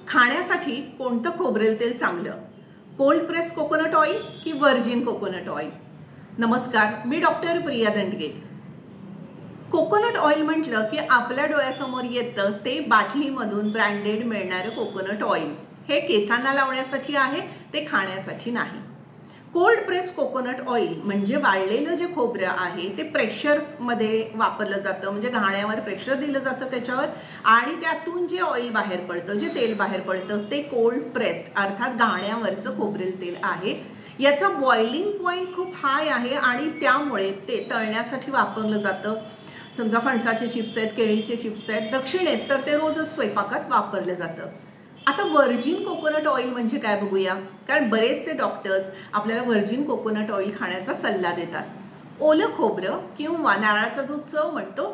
खाण्यासाठी कोणतं खोबरेल तेल चांगलं? कोल्ड प्रेस कोकोनट ऑइल की व्हर्जिन कोकोनट ऑइल? नमस्कार, मी डॉक्टर प्रिया दंडगे. कोकोनट ऑइल म्हटलं की आपल्या डोळ्यासमोर येतं ते बाटलीमधून ब्रँडेड मिळणारं कोकोनट ऑइल. हे केसांना लावण्यासाठी आहे, ते खाण्यासाठी नाही. कोल्ड प्रेस कोकोनट ऑइल म्हणजे वाळलेलं जे खोबरं आहे ते प्रेशरमध्ये वापरलं जातं, म्हणजे घाण्यावर प्रेशर दिलं जातं त्याच्यावर, आणि त्यातून जे ऑइल बाहेर पडतं, जे तेल बाहेर पडतं ते कोल्ड प्रेस्ड अर्थात घाण्यावरचं खोबरेल तेल आहे. याचा बॉइलिंग पॉइंट खूप हाय आहे आणि त्यामुळे ते तळण्यासाठी वापरलं जातं. समजा फणसाचे चिप्स आहेत, केळीचे चिप्स आहेत, दक्षिणेत तर ते रोजच स्वयंपाकात वापरलं जातं. आता व्हर्जिन कोकोनट ऑइल म्हणजे काय बघूया, कारण बरेचसे डॉक्टर्स आपल्याला व्हर्जिन कोकोनट ऑइल खाण्याचा सल्ला देतात. ओलं खोबरं किंवा नारळाचा जो चव म्हणतो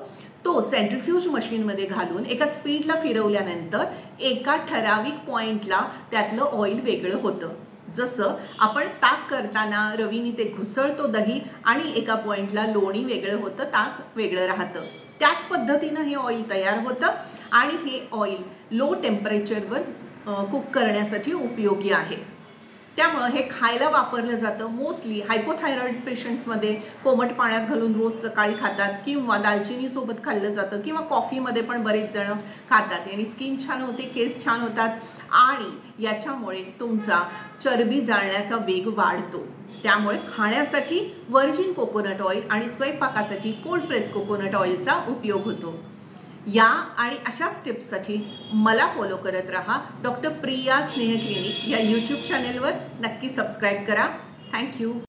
तो सेंट्रिफ्यूज मशीनमध्ये घालून एका स्पीडला फिरवल्यानंतर एका ठराविक पॉइंटला त्यातलं ऑइल वेगळं होतं. जसं आपण ताक करताना रवीने ते घुसळतो दही आणि एका पॉइंटला लोणी वेगळं होतं, ताक वेगळं राहतं. त्याच पद्धतीनं हे ऑइल तयार होतं आणि हे ऑइल लो टेम्परेचरवर कुक करण्यासाठी उपयोगी आहे. त्यामुळे हे खायला वापरलं जातं. मोस्टली हायपोथायरॉइड पेशंट्समध्ये कोमट पाण्यात घालून रोज सकाळी खातात किंवा दालचिनीसोबत खाल्लं जातं किंवा कॉफीमध्ये पण बरेच जण खातात. याने स्किन छान होते, केस छान होतात आणि याच्यामुळे तुमचा चरबी जाळण्याचा वेग वाढतो. त्यामुळे खाण्यासाठी व्हर्जिन कोकोनट ऑइल आणि स्वयंपाकासाठी कोल्ड प्रेस कोकोनट ऑइलचा उपयोग होतो. या आणि अशाच टिप्ससाठी मला फॉलो करत राहा. डॉक्टर प्रिया स्नेह क्लिनिक या यूट्यूब चॅनेलवर नक्की सबस्क्राईब करा. थँक्यू.